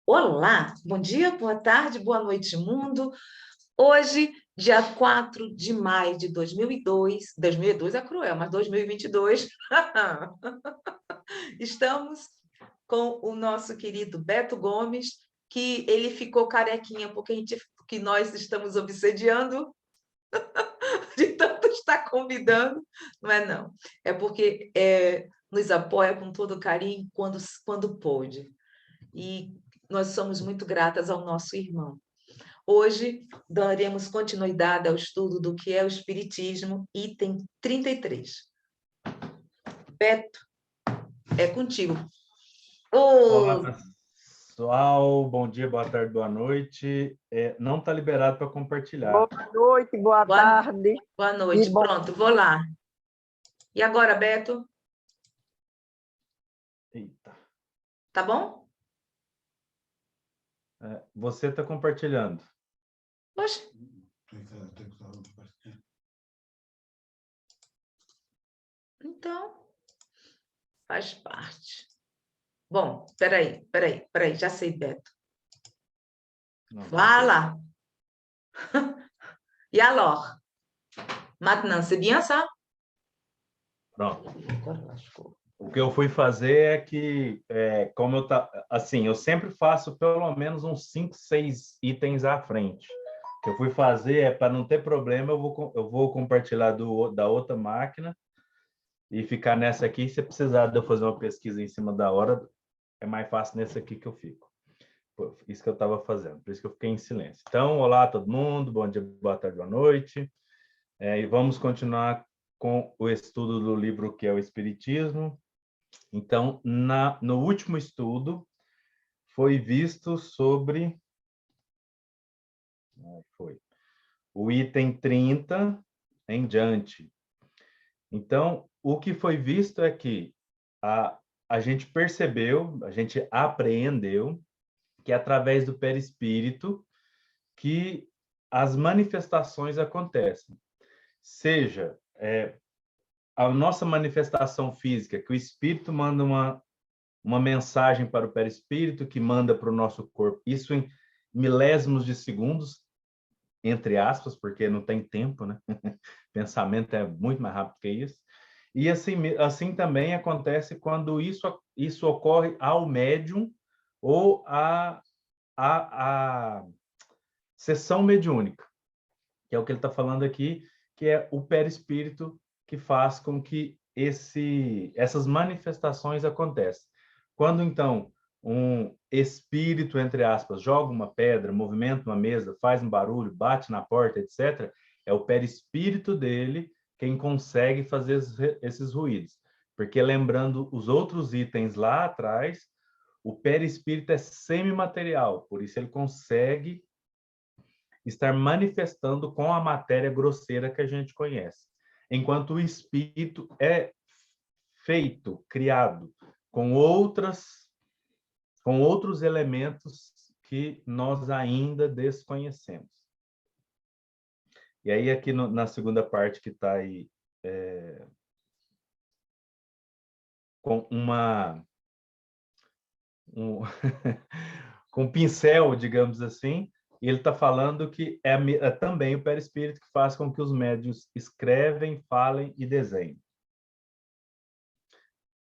Olá, bom dia, boa tarde, boa noite, mundo. Hoje, dia 4 de maio de 2002, 2002 é cruel, mas 2022, estamos com o nosso querido Beto Gomes, que ele ficou carequinha porque nós estamos obsediando de tanto estar convidando, não é não. É porque nos apoia com todo carinho quando pôde. E nós somos muito gratas ao nosso irmão. Hoje daremos continuidade ao estudo do que é o Espiritismo, item 33. Beto, é contigo. Olá, Oh, pessoal. Bom dia, boa tarde, boa noite. Não está liberado para compartilhar. Boa noite, boa boa, tarde. boa E noite. bom, Pronto, vou lá. E agora, Beto? Eita. Tá bom? Você está compartilhando. Poxa. Então, faz parte. Bom, peraí, já sei, Beto. Não, Fala! E alors? Maintenant, c'est bien ça? Pronto. Agora lascou. O que eu fui fazer é que, como eu sempre faço pelo menos uns 5, 6 itens à frente. O que eu fui fazer para não ter problema, eu vou compartilhar da outra máquina e ficar nessa aqui. Se precisar de eu fazer uma pesquisa em cima da hora, é mais fácil nessa aqui que eu fico. Isso que eu estava fazendo, por isso que eu fiquei em silêncio. Então, olá todo mundo, bom dia, boa tarde, boa noite. E vamos continuar com o estudo do livro que é o Espiritismo. Então, no último estudo, foi visto sobre... Foi o item 30 em diante. Então, o que foi visto é que a gente percebeu, a gente apreendeu que é através do perispírito que as manifestações acontecem. Seja a nossa manifestação física, que o espírito manda uma mensagem para o perispírito, que manda para o nosso corpo. Isso em milésimos de segundos, entre aspas, porque não tem tempo, né? Pensamento é muito mais rápido que isso. E assim também acontece quando isso ocorre ao médium ou a sessão mediúnica, que é o que ele está falando aqui, que é o perispírito que faz com que essas manifestações aconteçam. Quando, então, um espírito, entre aspas, joga uma pedra, movimenta uma mesa, faz um barulho, bate na porta, etc., é o perispírito dele quem consegue fazer esses ruídos. Porque, lembrando os outros itens lá atrás, o perispírito é semimaterial, por isso ele consegue estar manifestando com a matéria grosseira que a gente conhece. Enquanto o espírito é feito, criado, com outros elementos que nós ainda desconhecemos. E aí, aqui na segunda parte que está aí, com com um pincel, digamos assim, e ele está falando que é também o perispírito que faz com que os médiuns escrevem, falem e desenhem.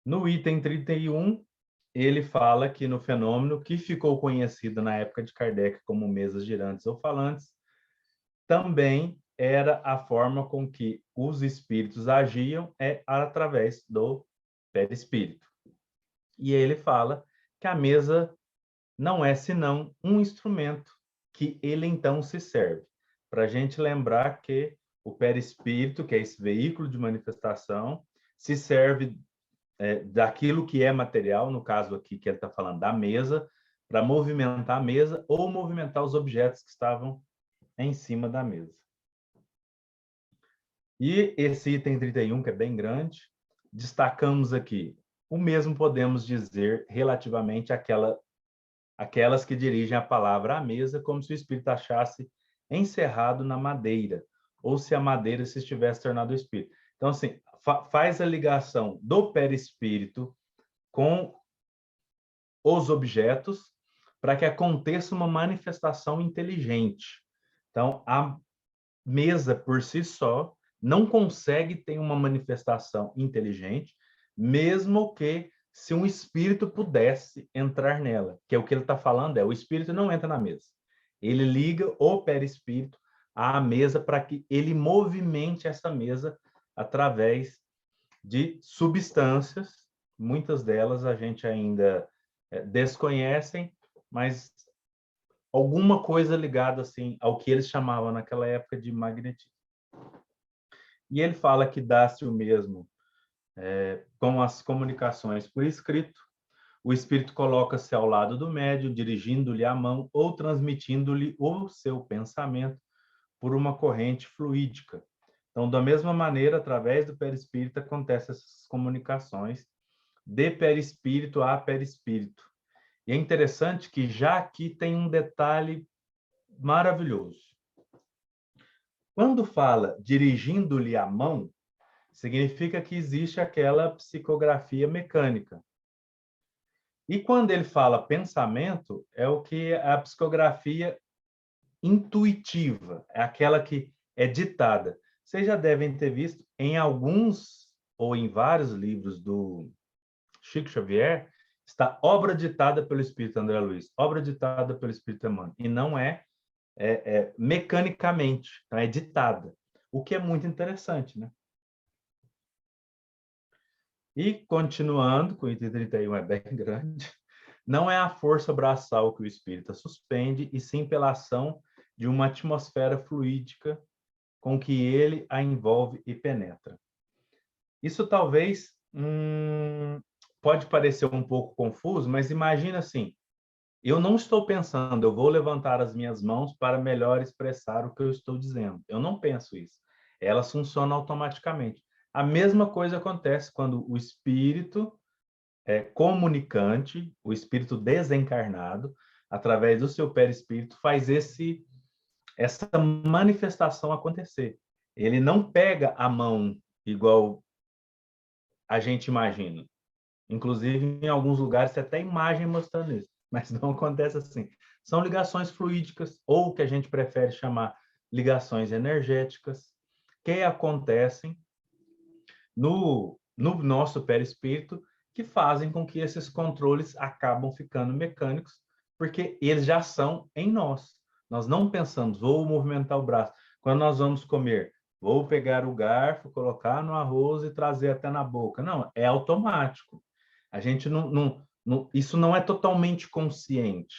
No item 31, ele fala que no fenômeno que ficou conhecido na época de Kardec como mesas girantes ou falantes, também era a forma com que os espíritos agiam através do perispírito. E ele fala que a mesa não é senão um instrumento que ele então se serve. Para a gente lembrar que o perispírito, que é esse veículo de manifestação, se serve daquilo que é material, no caso aqui que ele está falando da mesa, para movimentar a mesa ou movimentar os objetos que estavam em cima da mesa. E esse item 31, que é bem grande, destacamos aqui. O mesmo podemos dizer relativamente àquelas que dirigem a palavra à mesa, como se o espírito achasse encerrado na madeira, ou se a madeira se estivesse tornado o espírito. Então, assim, faz a ligação do perispírito com os objetos, para que aconteça uma manifestação inteligente. Então, a mesa por si só não consegue ter uma manifestação inteligente, mesmo que se um espírito pudesse entrar nela, que é o que ele está falando, o espírito não entra na mesa. Ele liga o perispírito à mesa para que ele movimente essa mesa através de substâncias, muitas delas a gente ainda desconhece, mas alguma coisa ligada assim ao que eles chamavam naquela época de magnetismo. E ele fala que dá-se o mesmo com as comunicações por escrito. O espírito coloca-se ao lado do médium, dirigindo-lhe a mão ou transmitindo-lhe o seu pensamento por uma corrente fluídica. Então, da mesma maneira, através do perispírito, acontecem essas comunicações de perispírito a perispírito. E é interessante que já aqui tem um detalhe maravilhoso. Quando fala dirigindo-lhe a mão, significa que existe aquela psicografia mecânica. E quando ele fala pensamento, é o que é a psicografia intuitiva, é aquela que é ditada. Vocês já devem ter visto em alguns ou em vários livros do Chico Xavier, está obra ditada pelo Espírito André Luiz, obra ditada pelo Espírito Emmanuel, e não mecanicamente, então é ditada, o que é muito interessante, né? E, continuando, com o item 31 é bem grande, não é a força braçal que o espírita suspende, e sim pela ação de uma atmosfera fluídica com que ele a envolve e penetra. Isso talvez pode parecer um pouco confuso, mas imagina assim, eu não estou pensando, eu vou levantar as minhas mãos para melhor expressar o que eu estou dizendo. Eu não penso isso. Elas funcionam automaticamente. A mesma coisa acontece quando o espírito comunicante, o espírito desencarnado, através do seu perispírito, faz essa manifestação acontecer. Ele não pega a mão igual a gente imagina. Inclusive, em alguns lugares, tem até imagem mostrando isso, mas não acontece assim. São ligações fluídicas, ou o que a gente prefere chamar ligações energéticas, que acontecem no nosso perispírito, que fazem com que esses controles acabam ficando mecânicos, porque eles já são em nós. Nós não pensamos, vou movimentar o braço. Quando nós vamos comer, vou pegar o garfo, colocar no arroz e trazer até na boca. Não, é automático. A gente isso não é totalmente consciente.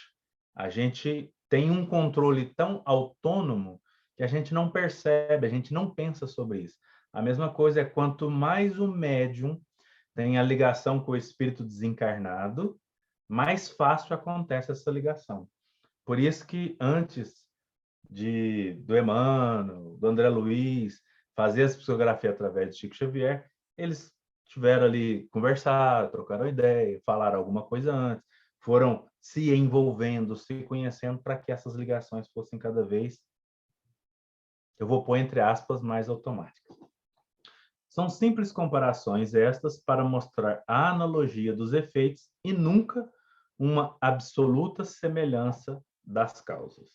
A gente tem um controle tão autônomo que a gente não percebe, a gente não pensa sobre isso. A mesma coisa é quanto mais o médium tem a ligação com o espírito desencarnado, mais fácil acontece essa ligação. Por isso que antes do Emmanuel, do André Luiz, fazer essa psicografia através de Chico Xavier, eles tiveram ali, conversar, trocaram ideia, falaram alguma coisa antes, foram se envolvendo, se conhecendo para que essas ligações fossem cada vez, eu vou pôr entre aspas, mais automáticas. São simples comparações estas para mostrar a analogia dos efeitos e nunca uma absoluta semelhança das causas.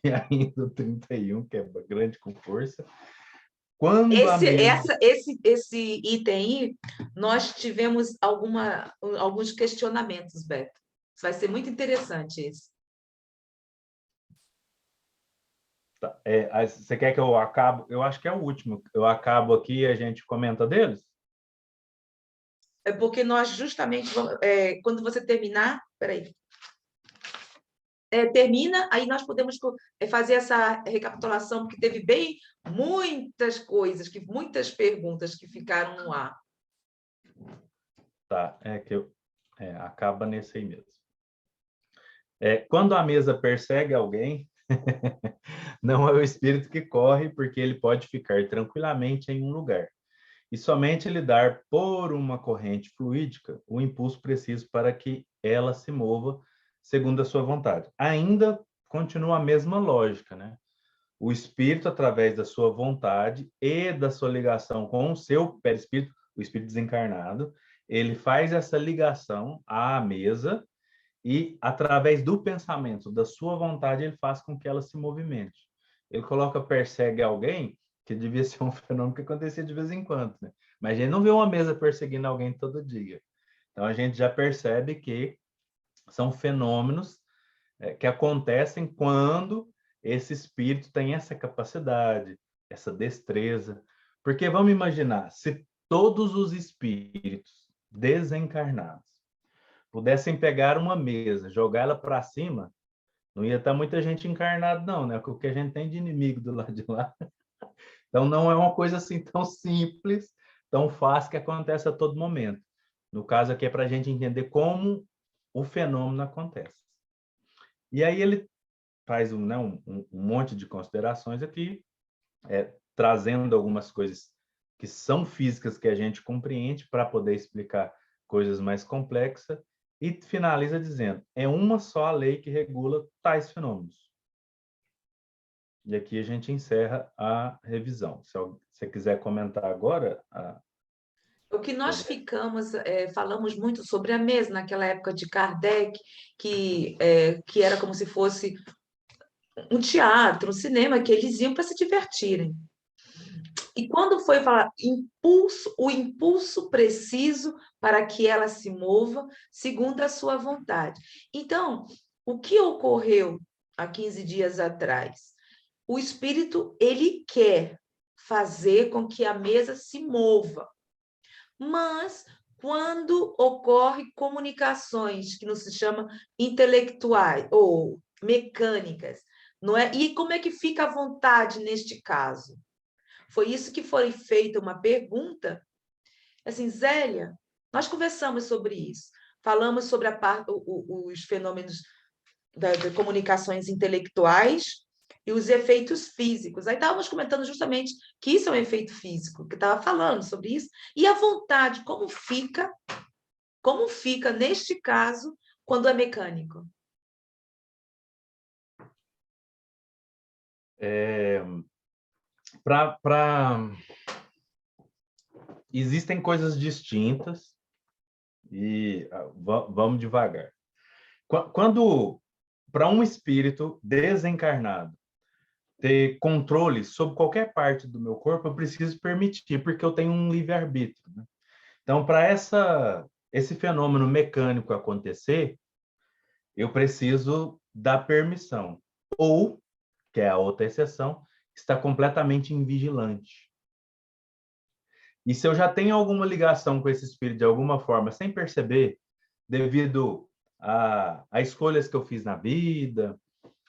E ainda o 31, que é grande com força. Quando Esse item aí, nós tivemos alguns questionamentos, Beto. Vai ser muito interessante esse. Tá. Você quer que eu acabe? Eu acho que é o último. Eu acabo aqui e a gente comenta deles? É porque nós justamente, quando você terminar, peraí, termina, aí nós podemos fazer essa recapitulação, porque teve muitas coisas, muitas perguntas que ficaram no ar. Tá, acaba nesse aí mesmo. Quando a mesa persegue alguém, não é o espírito que corre, porque ele pode ficar tranquilamente em um lugar. E somente lhe dar por uma corrente fluídica o impulso preciso para que ela se mova segundo a sua vontade. Ainda continua a mesma lógica, né? O espírito, através da sua vontade e da sua ligação com o seu perispírito, o espírito desencarnado, ele faz essa ligação à mesa e, através do pensamento, da sua vontade, ele faz com que ela se movimente. Ele persegue alguém, que devia ser um fenômeno que acontecia de vez em quando, né? Mas a gente não vê uma mesa perseguindo alguém todo dia. Então, a gente já percebe que são fenômenos que acontecem quando esse espírito tem essa capacidade, essa destreza. Porque vamos imaginar, se todos os espíritos desencarnados pudessem pegar uma mesa, jogar ela para cima, não ia estar muita gente encarnada, não, né? O que a gente tem de inimigo do lado de lá. Então, não é uma coisa assim tão simples, tão fácil, que acontece a todo momento. No caso aqui é para a gente entender como o fenômeno acontece. E aí ele faz um monte de considerações aqui, trazendo algumas coisas que são físicas que a gente compreende para poder explicar coisas mais complexas, e finaliza dizendo, é uma só a lei que regula tais fenômenos. E aqui a gente encerra a revisão. Se você quiser comentar agora... O que nós ficamos, falamos muito sobre a mesa naquela época de Kardec, que era como se fosse um teatro, um cinema, que eles iam para se divertirem. E quando foi falar o impulso preciso para que ela se mova segundo a sua vontade. Então, o que ocorreu há 15 dias atrás? O espírito, ele quer fazer com que a mesa se mova. Mas quando ocorre comunicações que não se chama intelectuais ou mecânicas, não é? E como é que fica a vontade neste caso? Foi isso que foi feita uma pergunta, assim, Zélia, nós conversamos sobre isso, falamos sobre os fenômenos das comunicações intelectuais e os efeitos físicos. Aí estávamos comentando justamente que isso é um efeito físico, que estava falando sobre isso, e a vontade, como fica neste caso, quando é mecânico? Existem coisas distintas e vamos devagar. Quando, para um espírito desencarnado ter controle sobre qualquer parte do meu corpo, eu preciso permitir, porque eu tenho um livre-arbítrio, né? Então, para esse fenômeno mecânico acontecer, eu preciso dar permissão. Ou, que é a outra exceção, está completamente invigilante. E se eu já tenho alguma ligação com esse espírito de alguma forma, sem perceber, devido a escolhas que eu fiz na vida,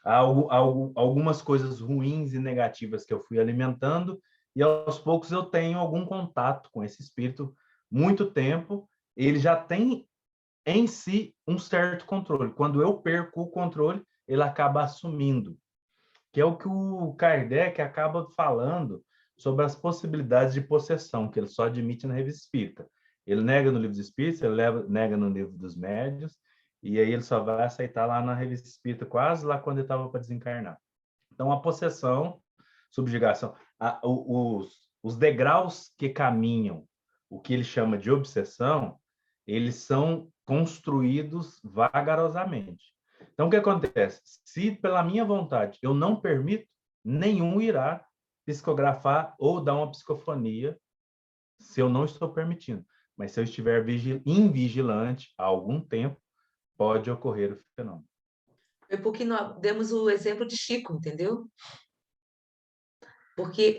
a algumas coisas ruins e negativas que eu fui alimentando, e aos poucos eu tenho algum contato com esse espírito, muito tempo, ele já tem em si um certo controle. Quando eu perco o controle, ele acaba assumindo, que é o que o Kardec acaba falando sobre as possibilidades de possessão, que ele só admite na Revista Espírita. Ele nega no Livro dos Espíritos, ele nega no Livro dos Médiuns, e aí ele só vai aceitar lá na Revista Espírita, quase lá quando ele estava para desencarnar. Então, a possessão, subjugação, os degraus que caminham, o que ele chama de obsessão, eles são construídos vagarosamente. Então, o que acontece? Se pela minha vontade eu não permito, nenhum irá psicografar ou dar uma psicofonia se eu não estou permitindo. Mas se eu estiver invigilante há algum tempo, pode ocorrer o fenômeno. Foi porque nós demos o exemplo de Chico, entendeu? Porque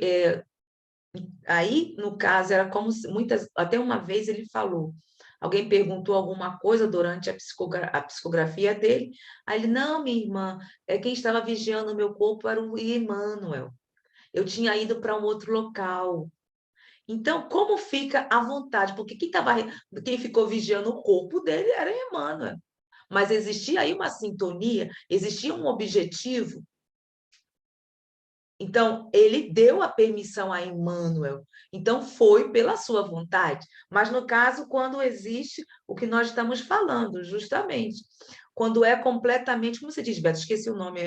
aí, no caso, era como se até uma vez ele falou, alguém perguntou alguma coisa durante a psicografia dele, aí ele, não, minha irmã, quem estava vigiando o meu corpo era o Emmanuel. Eu tinha ido para um outro local. Então, como fica à vontade? Porque quem ficou vigiando o corpo dele era Emmanuel. Mas existia aí uma sintonia, existia um objetivo. Então, ele deu a permissão a Emmanuel. Então, foi pela sua vontade. Mas, no caso, quando existe o que nós estamos falando, justamente. Quando é completamente, como você diz, Beto? Esqueci o nome.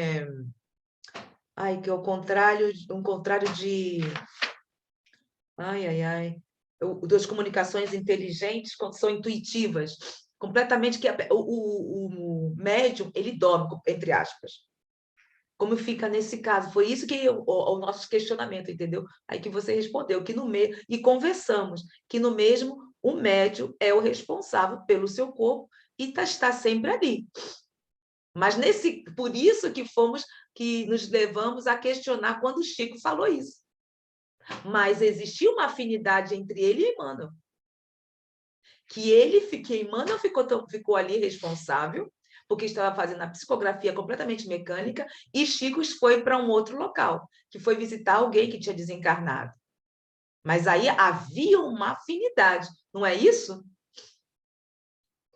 Ai, que é o contrário, um contrário de... Ai, ai, ai. Das comunicações inteligentes, quando são intuitivas. completamente que o médium, ele dorme, entre aspas. Como fica nesse caso? Foi isso que o nosso questionamento, entendeu? Aí que você respondeu, que no meio, e conversamos, que no mesmo o médium é o responsável pelo seu corpo e está sempre ali. Mas por isso que nos levamos a questionar quando o Chico falou isso. Mas existia uma afinidade entre ele e Emmanuel. Que Emmanuel ficou ali responsável, porque estava fazendo a psicografia completamente mecânica, e Chico foi para um outro local, que foi visitar alguém que tinha desencarnado. Mas aí havia uma afinidade, não é isso?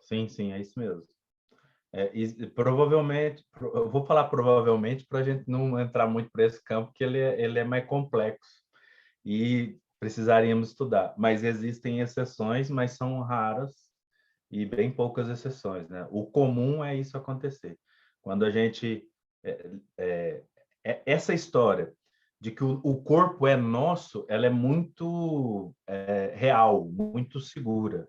Sim, sim, é isso mesmo. E provavelmente, eu vou falar provavelmente para a gente não entrar muito para esse campo, que ele é mais complexo e precisaríamos estudar. Mas existem exceções, mas são raras e bem poucas exceções, né? O comum é isso acontecer. Quando a gente... essa história de que o corpo é nosso, ela é muito real, muito segura.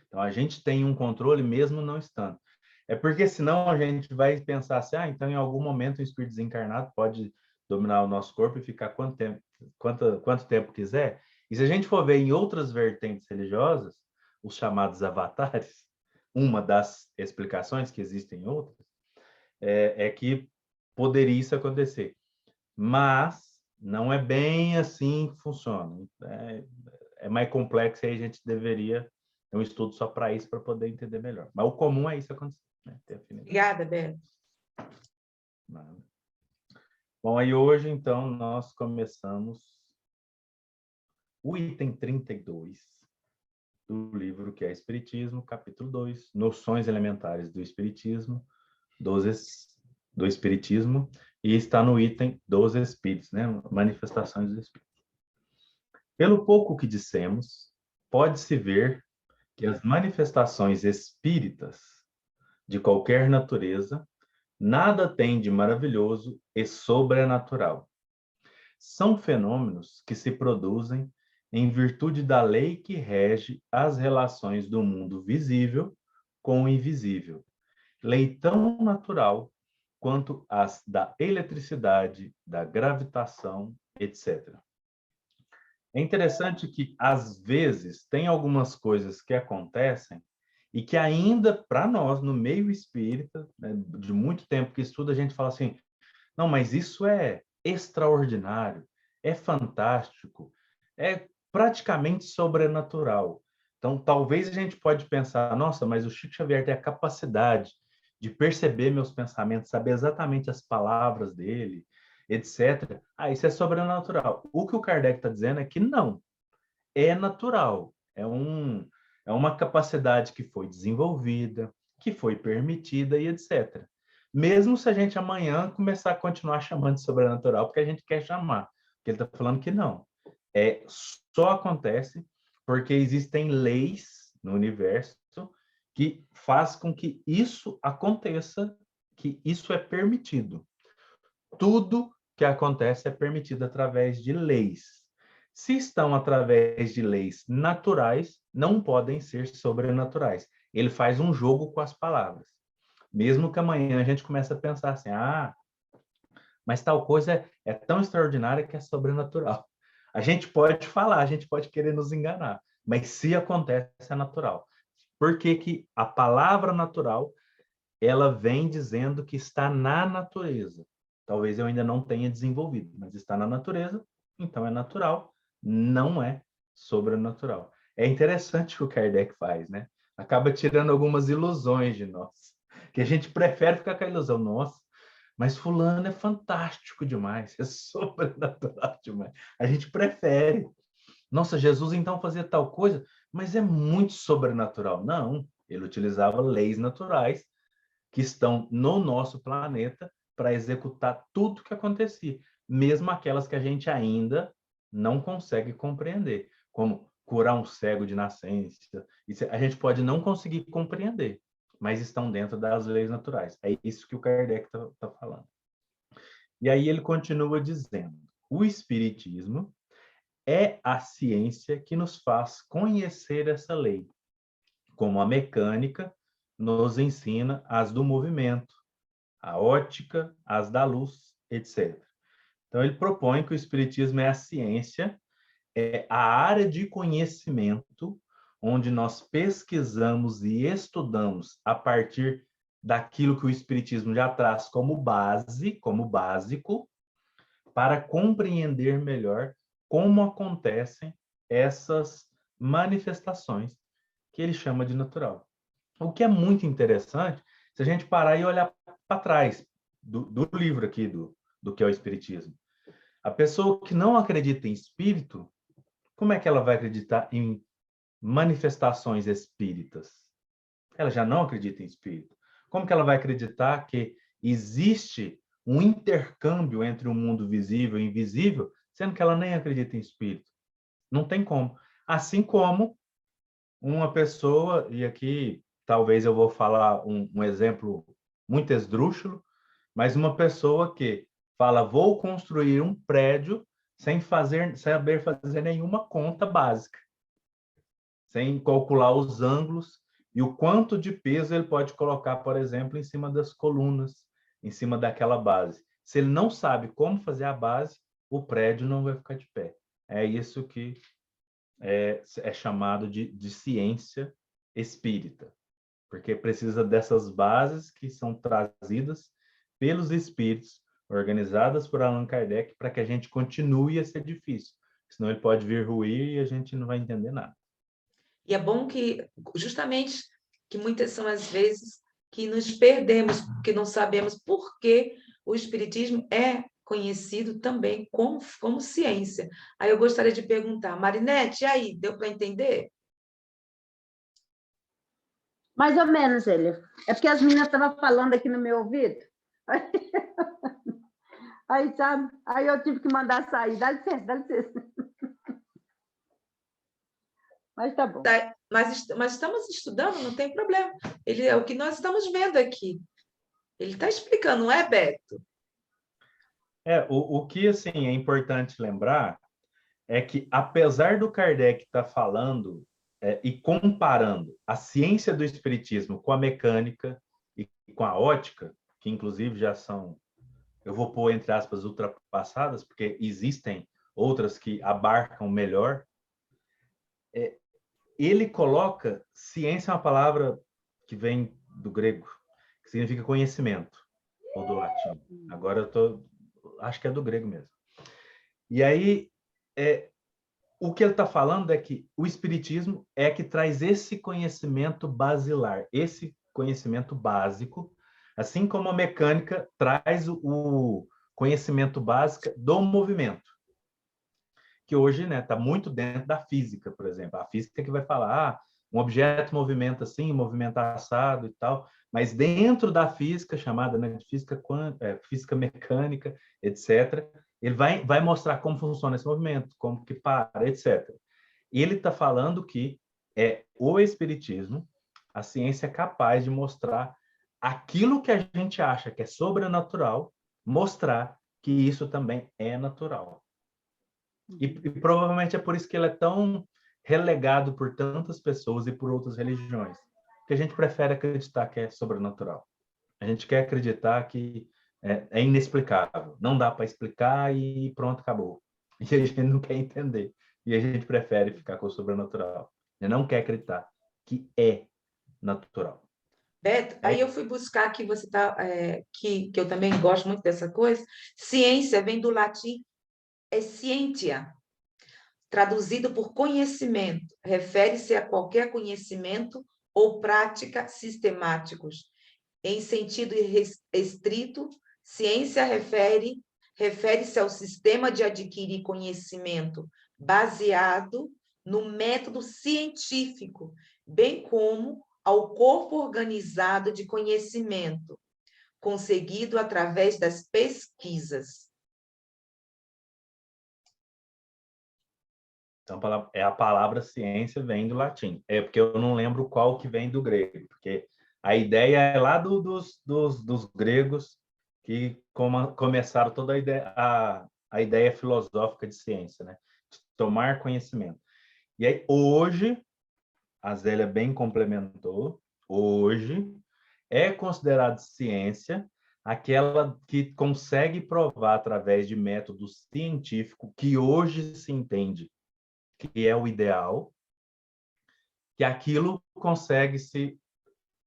Então, a gente tem um controle mesmo não estando. É porque senão a gente vai pensar assim, então em algum momento o espírito desencarnado pode dominar o nosso corpo e ficar quanto tempo quiser. E se a gente for ver em outras vertentes religiosas, os chamados avatares, uma das explicações, que existem outras, é que poderia isso acontecer. Mas não é bem assim que funciona. É mais complexo e aí a gente deveria ter um estudo só para isso, para poder entender melhor. Mas o comum é isso acontecer, né? Ter afinidade. Obrigada, Beto. Bom, aí hoje, então, nós começamos o item 32 do livro que é Espiritismo, capítulo 2, Noções Elementares do Espiritismo, do Espiritismo, e está no item dos Espíritos, né? Manifestações dos Espíritos. Pelo pouco que dissemos, pode-se ver que as manifestações espíritas de qualquer natureza nada têm de maravilhoso e sobrenatural. São fenômenos que se produzem em virtude da lei que rege as relações do mundo visível com o invisível, lei tão natural quanto as da eletricidade, da gravitação, etc. É interessante que, às vezes, tem algumas coisas que acontecem e que ainda, para nós, no meio espírita, né, de muito tempo que estuda, a gente fala assim, não, mas isso é extraordinário, é fantástico, é praticamente sobrenatural. Então, talvez a gente pode pensar, nossa, mas o Chico Xavier tem a capacidade de perceber meus pensamentos, saber exatamente as palavras dele, etc. Isso é sobrenatural. O que o Kardec está dizendo é que não, é natural, é uma capacidade que foi desenvolvida, que foi permitida e etc. Mesmo se a gente amanhã começar a continuar chamando de sobrenatural, porque a gente quer chamar, porque ele está falando que não. Só acontece porque existem leis no universo que faz com que isso aconteça, que isso é permitido. Tudo que acontece é permitido através de leis. Se estão através de leis naturais, não podem ser sobrenaturais. Ele faz um jogo com as palavras. Mesmo que amanhã a gente comece a pensar assim, mas tal coisa é tão extraordinária que é sobrenatural. A gente pode falar, a gente pode querer nos enganar, mas se acontece, é natural. Por que que a palavra natural, ela vem dizendo que está na natureza? Talvez eu ainda não tenha desenvolvido, mas está na natureza, então é natural, não é sobrenatural. É interessante o que o Kardec faz, né? Acaba tirando algumas ilusões de nós, que a gente prefere ficar com a ilusão. Nossa, mas fulano é fantástico demais, é sobrenatural demais. A gente prefere. Nossa, Jesus então fazia tal coisa, mas é muito sobrenatural. Não, ele utilizava leis naturais que estão no nosso planeta para executar tudo que acontecia, mesmo aquelas que a gente ainda não consegue compreender, como curar um cego de nascença. Isso a gente pode não conseguir compreender, mas estão dentro das leis naturais. É isso que o Kardec está falando. E aí ele continua dizendo: o Espiritismo é a ciência que nos faz conhecer essa lei, como a mecânica nos ensina as do movimento, a ótica, as da luz, etc. Então, ele propõe que o Espiritismo é a ciência, é a área de conhecimento onde nós pesquisamos e estudamos a partir daquilo que o Espiritismo já traz como base, como básico, para compreender melhor como acontecem essas manifestações que ele chama de natural. O que é muito interessante, se a gente parar e olhar para trás do livro aqui, do que é o Espiritismo. A pessoa que não acredita em espírito, como é que ela vai acreditar em manifestações espíritas? Ela já não acredita em espírito. Como que ela vai acreditar que existe um intercâmbio entre o mundo visível e invisível, sendo que ela nem acredita em espírito? Não tem como. Assim como uma pessoa, e aqui talvez eu vou falar um exemplo muito esdrúxulo, mas uma pessoa que fala, vou construir um prédio sem saber fazer nenhuma conta básica, sem calcular os ângulos e o quanto de peso ele pode colocar, por exemplo, em cima das colunas, em cima daquela base. Se ele não sabe como fazer a base, o prédio não vai ficar de pé. É isso que é chamado de ciência espírita, porque precisa dessas bases que são trazidas pelos espíritos, organizadas por Allan Kardec, para que a gente continue esse edifício. Senão ele pode vir ruir e a gente não vai entender nada. E é bom que, justamente, que muitas são as vezes que nos perdemos, porque não sabemos por que o Espiritismo é conhecido também como ciência. Aí eu gostaria de perguntar, Marinete, e aí, deu para entender? Mais ou menos, ele. É porque as meninas estavam falando aqui no meu ouvido. Aí, sabe? Aí eu tive que mandar sair. Dá licença, dá licença. Mas tá bom. Mas estamos estudando, não tem problema. Ele é o que nós estamos vendo aqui. Ele está explicando, não é, Beto? O que assim, é importante lembrar é que, apesar do Kardec estar falando e comparando a ciência do espiritismo com a mecânica e com a ótica, que inclusive já são, eu vou pôr entre aspas, ultrapassadas, porque existem outras que abarcam melhor, ele coloca, ciência é uma palavra que vem do grego, que significa conhecimento, ou do latim. Agora acho que é do grego mesmo. E aí, o que ele está falando é que o espiritismo é que traz esse conhecimento basilar, esse conhecimento básico, assim como a mecânica traz o conhecimento básico do movimento, que hoje está muito dentro da física, por exemplo. A física que vai falar, um objeto movimenta assim, movimenta assado e tal, mas dentro da física, chamada de física mecânica, etc., ele vai mostrar como funciona esse movimento, como que para, etc. Ele está falando que o espiritismo, a ciência é capaz de mostrar aquilo que a gente acha que é sobrenatural, mostrar que isso também é natural. E provavelmente é por isso que ele é tão relegado por tantas pessoas e por outras religiões, que a gente prefere acreditar que é sobrenatural. A gente quer acreditar que é inexplicável, não dá para explicar e pronto, acabou. E a gente não quer entender. E a gente prefere ficar com o sobrenatural. A gente não quer acreditar que é natural. Beto, aí eu fui buscar que você tá, que eu também gosto muito dessa coisa. Ciência vem do latim scientia, traduzido por conhecimento, refere-se a qualquer conhecimento ou prática sistemáticos. Em sentido estrito, ciência refere-se ao sistema de adquirir conhecimento baseado no método científico, bem como ao corpo organizado de conhecimento, conseguido através das pesquisas. Então, a palavra ciência vem do latim. É porque eu não lembro qual que vem do grego, porque a ideia é lá dos gregos que começaram toda a ideia filosófica de ciência, né? De tomar conhecimento. E aí, hoje, a Zélia bem complementou, hoje é considerado ciência aquela que consegue provar através de método científico que hoje se entende que é o ideal, que aquilo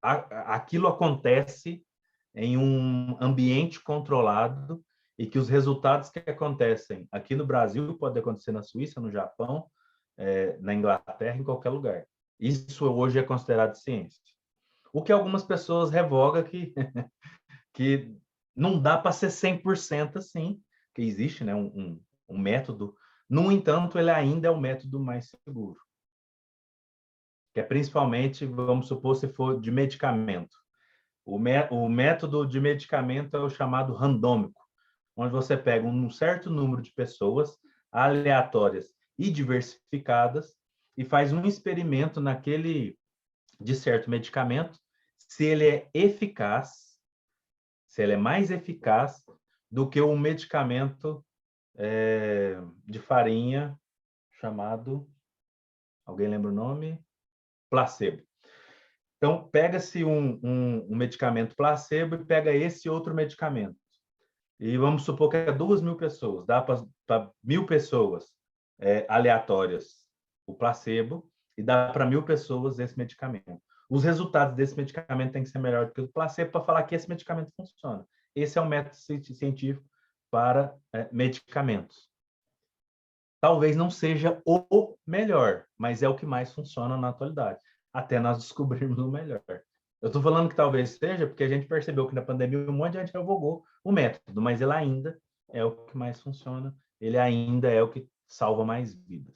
aquilo acontece em um ambiente controlado e que os resultados que acontecem aqui no Brasil podem acontecer na Suíça, no Japão, na Inglaterra, em qualquer lugar. Isso hoje é considerado ciência. O que algumas pessoas revogam que não dá para ser 100% assim, que existe, né, um método. No entanto, ele ainda é o método mais seguro. Que é principalmente, vamos supor, se for de medicamento. O método de medicamento é o chamado randômico, onde você pega um certo número de pessoas aleatórias e diversificadas e faz um experimento naquele de certo medicamento, se ele é eficaz, se ele é mais eficaz do que o medicamento de farinha chamado, alguém lembra o nome? Placebo. Então, pega-se um medicamento placebo e pega esse outro medicamento. E vamos supor que é 2.000 pessoas, dá para 1.000 pessoas aleatórias o placebo e dá para 1.000 pessoas esse medicamento. Os resultados desse medicamento têm que ser melhor do que o placebo para falar que esse medicamento funciona. Esse é o método científico para medicamentos. Talvez não seja o melhor, mas é o que mais funciona na atualidade, até nós descobrirmos o melhor. Eu estou falando que talvez seja porque a gente percebeu que na pandemia um monte de gente revogou o método, mas ele ainda é o que mais funciona, ele ainda é o que salva mais vidas.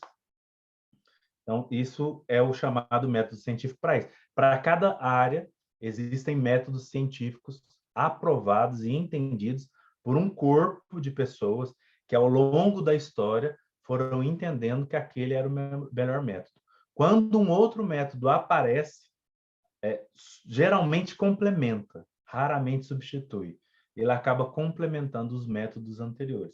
Então, isso é o chamado método científico para isso. Para cada área, existem métodos científicos aprovados e entendidos por um corpo de pessoas que, ao longo da história, foram entendendo que aquele era o melhor método. Quando um outro método aparece, geralmente complementa, raramente substitui. Ele acaba complementando os métodos anteriores.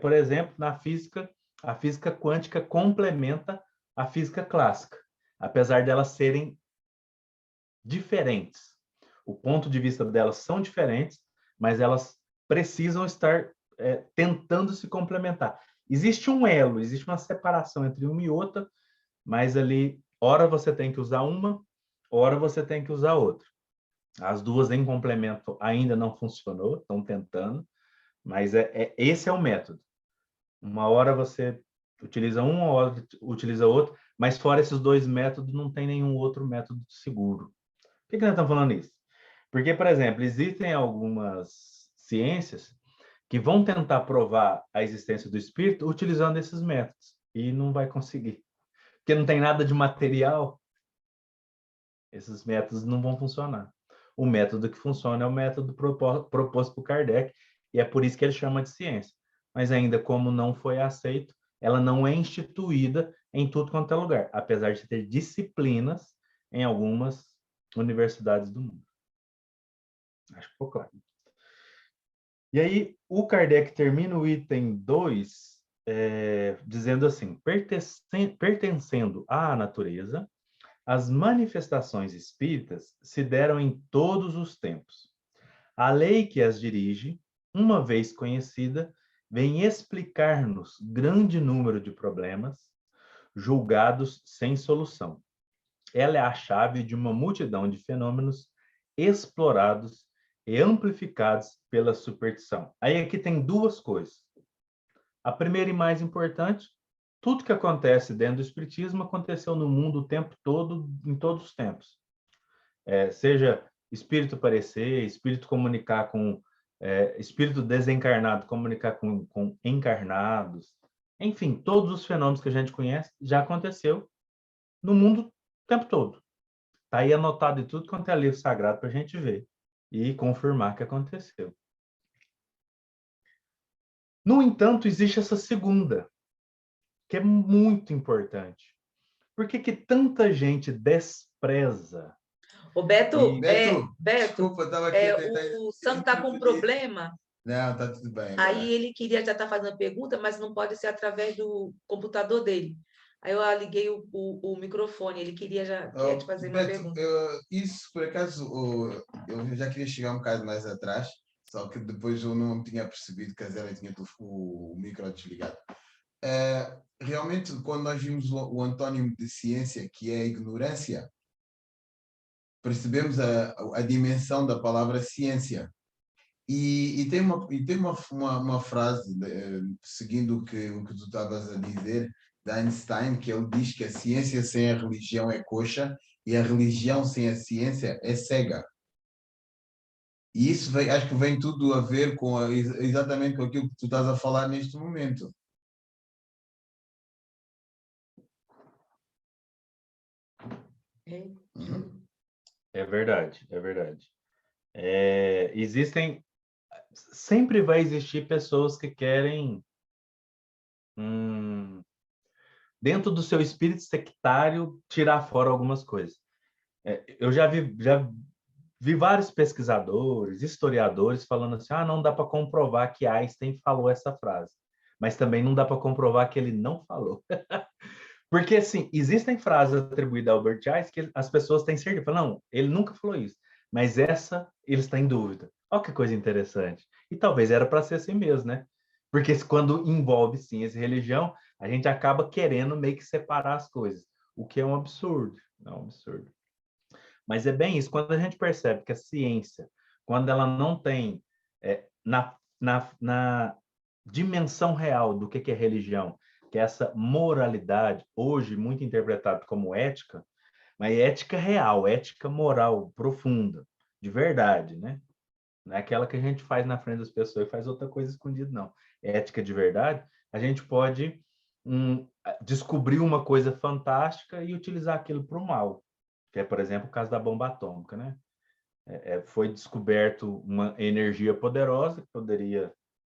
Por exemplo, na física, a física quântica complementa a física clássica, apesar delas serem diferentes. O ponto de vista delas são diferentes, mas elas precisam estar tentando se complementar. Existe um elo, existe uma separação entre uma e outra, mas ali, ora você tem que usar uma, ora você tem que usar outra. As duas em complemento ainda não funcionou, estão tentando, mas esse é o método. Uma hora você utiliza uma, hora utiliza outra, mas fora esses dois métodos, não tem nenhum outro método seguro. Por que nós estamos falando isso? Porque, por exemplo, existem algumas ciências que vão tentar provar a existência do espírito utilizando esses métodos, e não vai conseguir. Porque não tem nada de material, esses métodos não vão funcionar. O método que funciona é o método proposto por Kardec, e é por isso que ele chama de ciência. Mas ainda como não foi aceito, ela não é instituída em tudo quanto é lugar, apesar de ter disciplinas em algumas universidades do mundo. Acho que ficou claro. E aí, o Kardec termina o item 2 dizendo assim: pertencendo à natureza, as manifestações espíritas se deram em todos os tempos. A lei que as dirige, uma vez conhecida, vem explicar-nos grande número de problemas, julgados sem solução. Ela é a chave de uma multidão de fenômenos explorados e amplificados pela superstição. Aí aqui tem duas coisas. A primeira e mais importante, tudo que acontece dentro do espiritismo aconteceu no mundo o tempo todo, em todos os tempos. Seja espírito aparecer, espírito comunicar com... espírito desencarnado comunicar com encarnados. Enfim, todos os fenômenos que a gente conhece já aconteceu no mundo o tempo todo. Está aí anotado em tudo quanto é livro sagrado para a gente ver e confirmar que aconteceu. No entanto, existe essa segunda, que é muito importante. Por que tanta gente despreza? Ô, Beto, Beto, Beto, desculpa, eu estava aqui tentando... o Sam está com um problema. Não, tá tudo bem. Aí ele queria já estar fazendo pergunta, mas não pode ser através do computador dele. Aí eu liguei o microfone, ele quer te fazer uma Beto, pergunta. isso, por acaso, eu já queria chegar um bocado mais atrás, só que depois eu não tinha percebido que a Zélia tinha o micro desligado. Realmente, quando nós vimos o antônimo de ciência, que é a ignorância, percebemos a dimensão da palavra ciência. E tem uma frase, seguindo o que tu estavas a dizer, de Einstein, que ele diz que a ciência sem a religião é coxa e a religião sem a ciência é cega. E isso acho que vem tudo a ver com exatamente com aquilo que tu estás a falar neste momento. Uhum. É verdade, é verdade. Sempre vai existir pessoas que querem, dentro do seu espírito sectário, tirar fora algumas coisas. Eu já vi vários pesquisadores, historiadores falando assim, não dá para comprovar que Einstein falou essa frase, mas também não dá para comprovar que ele não falou. Porque, assim, existem frases atribuídas a Albert Einstein que as pessoas têm certeza. Falam, não, ele nunca falou isso. Mas essa, eles estão em dúvida. Olha que coisa interessante. E talvez era para ser assim mesmo, né? Porque quando envolve ciência e religião, a gente acaba querendo meio que separar as coisas. O que é um absurdo. É um absurdo. Mas é bem isso. Quando a gente percebe que a ciência, quando ela não tem na dimensão real do que é religião, que é essa moralidade, hoje muito interpretado como ética, mas ética real, ética moral profunda, de verdade, né? Não é aquela que a gente faz na frente das pessoas e faz outra coisa escondida, não. Ética de verdade, a gente pode descobrir uma coisa fantástica e utilizar aquilo para o mal, que é, por exemplo, o caso da bomba atômica, né? Foi descoberto uma energia poderosa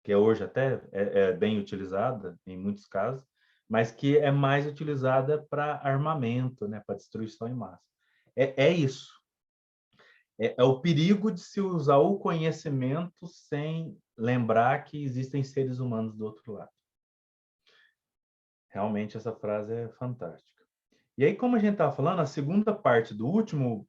que hoje até é bem utilizada em muitos casos, mas que é mais utilizada para armamento, né, para destruição em massa. É isso. É o perigo de se usar o conhecimento sem lembrar que existem seres humanos do outro lado. Realmente essa frase é fantástica. E aí, como a gente estava falando, a segunda parte do último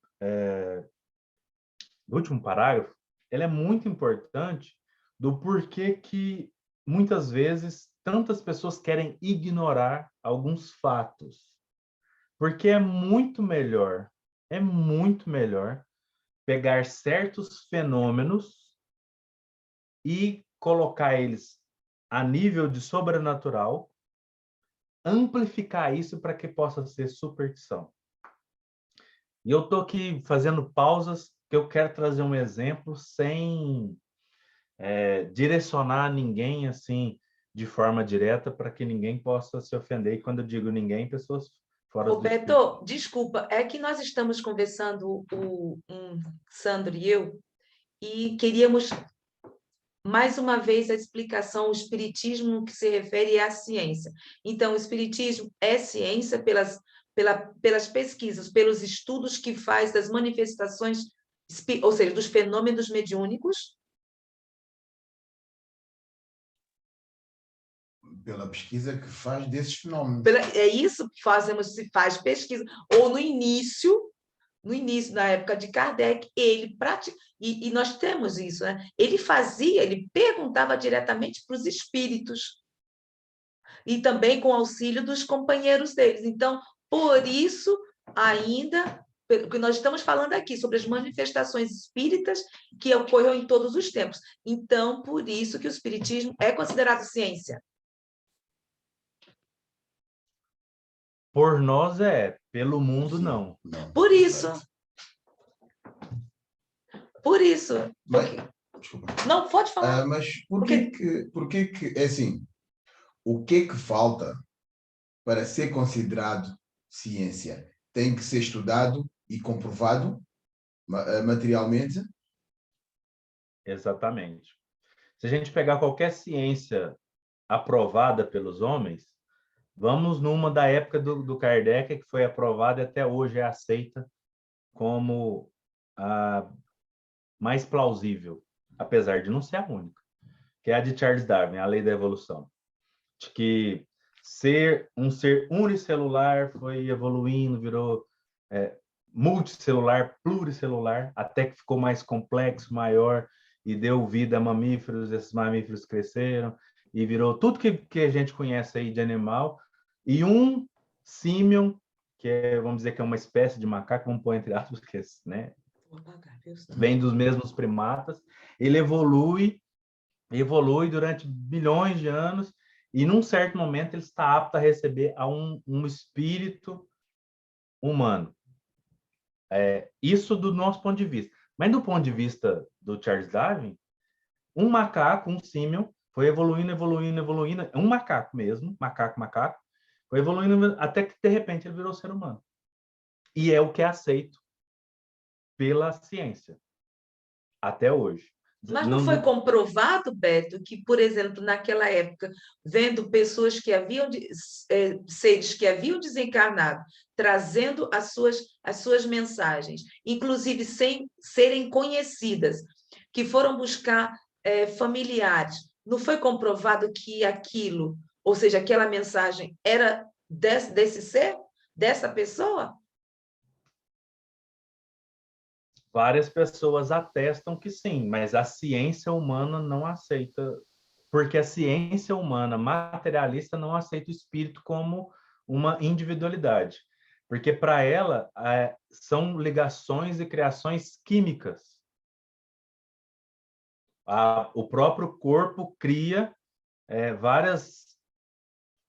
parágrafo, ela é muito importante do porquê que muitas vezes tantas pessoas querem ignorar alguns fatos. Porque é muito melhor pegar certos fenômenos e colocar eles a nível de sobrenatural, amplificar isso para que possa ser superstição. E eu estou aqui fazendo pausas, que eu quero trazer um exemplo sem direcionar ninguém assim de forma direta para que ninguém possa se ofender. E quando eu digo ninguém, pessoas fora do Roberto, espírito. desculpa, é que nós estamos conversando, Sandro e eu, e queríamos mais uma vez a explicação, o espiritismo no que se refere à ciência. Então, o espiritismo é ciência pelas pesquisas, pelos estudos que faz das manifestações, ou seja, dos fenômenos mediúnicos. Pela pesquisa que faz desses fenómenos. É isso que se faz pesquisa. Ou no início, na época de Kardec, ele pratica, e nós temos isso, né? Ele perguntava diretamente para os espíritos, e também com auxílio dos companheiros deles. Então, por isso, ainda, porque nós estamos falando aqui sobre as manifestações espíritas que ocorreram em todos os tempos. Então, por isso que o espiritismo é considerado ciência. Por nós pelo mundo não. Por isso. Por isso. Desculpa. Não, pode falar. Mas por que é assim, o que falta para ser considerado ciência? Tem que ser estudado e comprovado materialmente? Exatamente. Se a gente pegar qualquer ciência aprovada pelos homens, vamos numa da época do Kardec, que foi aprovada e até hoje é aceita como a mais plausível, apesar de não ser a única, que é a de Charles Darwin, a lei da evolução. De que um ser unicelular, foi evoluindo, virou multicelular, pluricelular, até que ficou mais complexo, maior, e deu vida a mamíferos, esses mamíferos cresceram, e virou tudo que a gente conhece aí de animal, e um símion, que é, vamos dizer que é uma espécie de macaco, vamos pôr entre aspas, porque, né, vem dos mesmos primatas, ele evolui durante bilhões de anos, e num certo momento ele está apto a receber a um espírito humano. Isso do nosso ponto de vista. Mas do ponto de vista do Charles Darwin, um macaco, um símion, foi evoluindo, um macaco mesmo, macaco, foi evoluindo até que, de repente, ele virou ser humano. E é o que é aceito pela ciência, até hoje. Mas não foi comprovado, Beto, que, por exemplo, naquela época, vendo pessoas que haviam, seres que haviam desencarnado, trazendo as suas mensagens, inclusive sem serem conhecidas, que foram buscar familiares, não foi comprovado que aquilo, ou seja, aquela mensagem era desse ser, dessa pessoa? Várias pessoas atestam que sim, mas a ciência humana não aceita, porque a ciência humana materialista não aceita o espírito como uma individualidade, porque para ela são ligações e criações químicas. O próprio corpo cria várias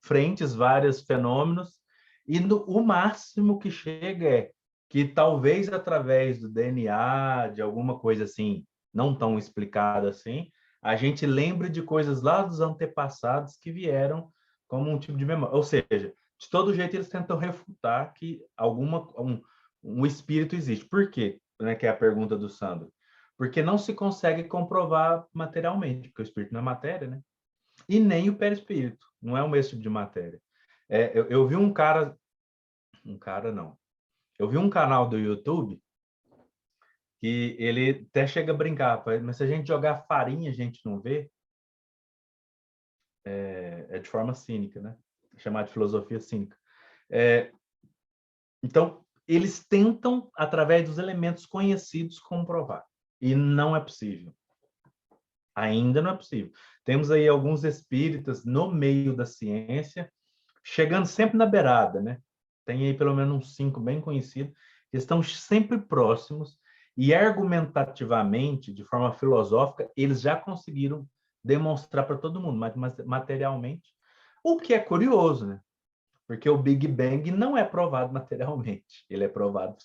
frentes, vários fenômenos, e o máximo que chega é que talvez através do DNA, de alguma coisa assim, não tão explicada assim, a gente lembre de coisas lá dos antepassados que vieram como um tipo de memória. Ou seja, de todo jeito eles tentam refutar que um espírito existe. Por quê? Né, que é a pergunta do Sandro. Porque não se consegue comprovar materialmente, porque o espírito não é matéria, né? E nem o perispírito, não é o mesmo tipo de matéria. Eu vi um cara não, eu vi um canal do YouTube que ele até chega a brincar, mas se a gente jogar farinha, a gente não vê, é de forma cínica, né? Chamado de filosofia cínica. Então, eles tentam, através dos elementos conhecidos, comprovar. E não é possível. Ainda não é possível. Temos aí alguns espíritas no meio da ciência, chegando sempre na beirada, né? Tem aí pelo menos uns 5 bem conhecidos, que estão sempre próximos e argumentativamente, de forma filosófica, eles já conseguiram demonstrar para todo mundo, mas materialmente, o que é curioso, né? Porque o Big Bang não é provado materialmente, ele é provado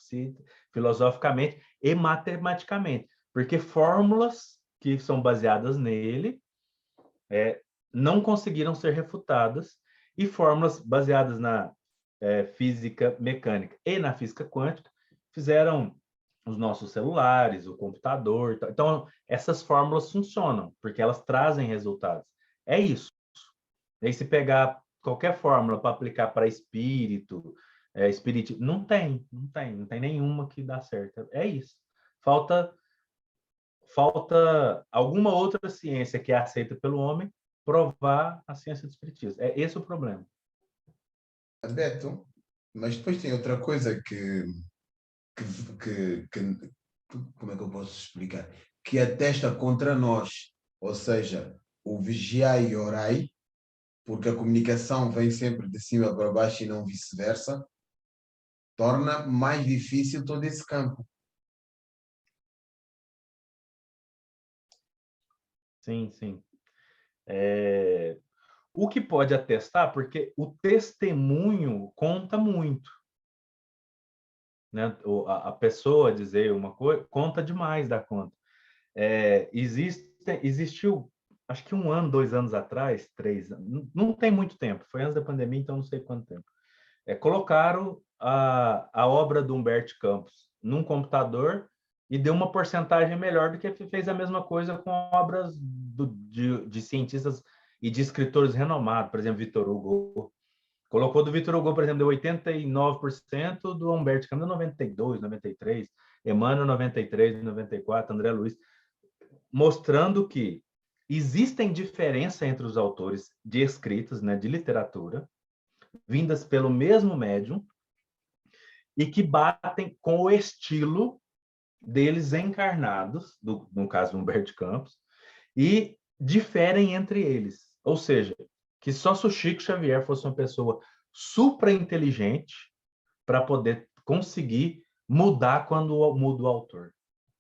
filosoficamente e matematicamente, porque fórmulas que são baseadas nele não conseguiram ser refutadas, e fórmulas baseadas na física mecânica e na física quântica fizeram os nossos celulares, o computador. Então, essas fórmulas funcionam, porque elas trazem resultados. É isso. E aí, se pegar qualquer fórmula para aplicar para espírito, espiritismo, não tem nenhuma que dá certo. É isso. Falta alguma outra ciência que é aceita pelo homem provar a ciência do espiritismo. É esse o problema. Beto, mas depois tem outra coisa que como é que eu posso explicar? Que atesta contra nós, ou seja, o vigiai e orai, porque a comunicação vem sempre de cima para baixo e não vice-versa, torna mais difícil todo esse campo. Sim, sim. O que pode atestar, porque o testemunho conta muito. Né? A pessoa dizer uma coisa conta demais da conta. Existiu, acho que 1 ano, 2 anos atrás, 3 anos, não tem muito tempo, foi antes da pandemia, então não sei quanto tempo. Colocaram a obra do Humberto Campos num computador e deu uma porcentagem melhor do que fez a mesma coisa com obras de cientistas e de escritores renomados, por exemplo, Victor Hugo. Colocou do Victor Hugo, por exemplo, deu 89%, do Humberto Campos, 92%, 93%, Emmanuel, 93%, 94%, André Luiz, mostrando que existem diferenças entre os autores de escritos, né, de literatura, vindas pelo mesmo médium e que batem com o estilo deles encarnados, no caso do Humberto Campos, e diferem entre eles. Ou seja, que só se o Chico Xavier fosse uma pessoa supra-inteligente para poder conseguir mudar quando muda o autor.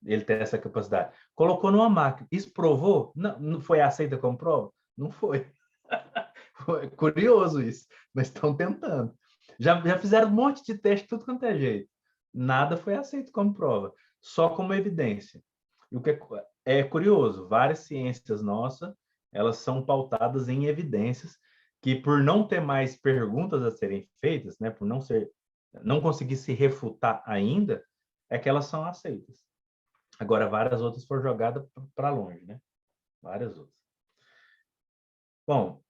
Ele tem essa capacidade. Colocou numa máquina. Isso provou? Não foi aceita como prova? Não foi. Foi curioso isso, mas estão tentando. Já fizeram um monte de teste, tudo quanto é jeito. Nada foi aceito como prova, só como evidência. E o que é curioso, várias ciências nossas, elas são pautadas em evidências que, por não ter mais perguntas a serem feitas, né, por não conseguir se refutar ainda, é que elas são aceitas. Agora, várias outras foram jogadas para longe, né? Várias outras. Bom,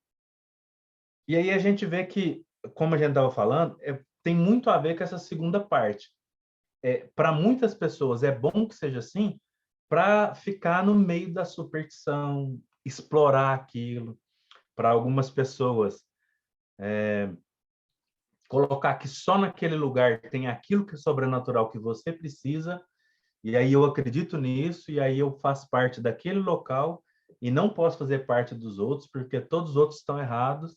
e aí a gente vê que, como a gente estava falando, tem muito a ver com essa segunda parte. Para muitas pessoas é bom que seja assim, para ficar no meio da superstição, explorar aquilo. Para algumas pessoas, colocar que só naquele lugar tem aquilo que é sobrenatural que você precisa, e aí eu acredito nisso, e aí eu faço parte daquele local e não posso fazer parte dos outros, porque todos os outros estão errados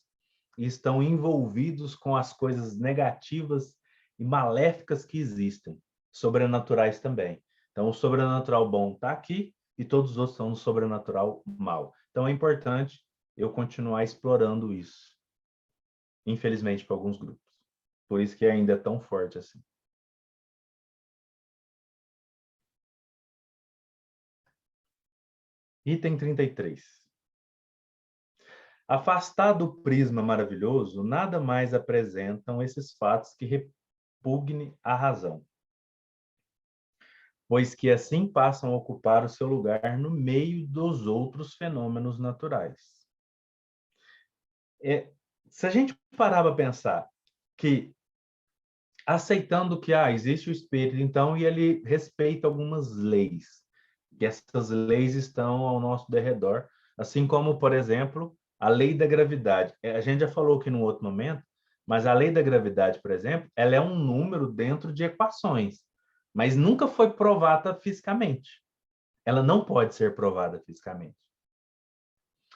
e estão envolvidos com as coisas negativas e maléficas que existem, sobrenaturais também. Então, o sobrenatural bom está aqui e todos os outros estão no sobrenatural mal. Então, é importante eu continuar explorando isso, infelizmente, para alguns grupos. Por isso que ainda é tão forte assim. Item 33. Afastado do prisma maravilhoso, nada mais apresentam esses fatos que repugne a razão, pois que assim passam a ocupar o seu lugar no meio dos outros fenômenos naturais. Se a gente parar para pensar que, aceitando que existe o espírito, então, e ele respeita algumas leis, que essas leis estão ao nosso derredor, assim como, por exemplo, a lei da gravidade. A gente já falou aqui num outro momento, mas a lei da gravidade, por exemplo, ela é um número dentro de equações, mas nunca foi provada fisicamente. Ela não pode ser provada fisicamente.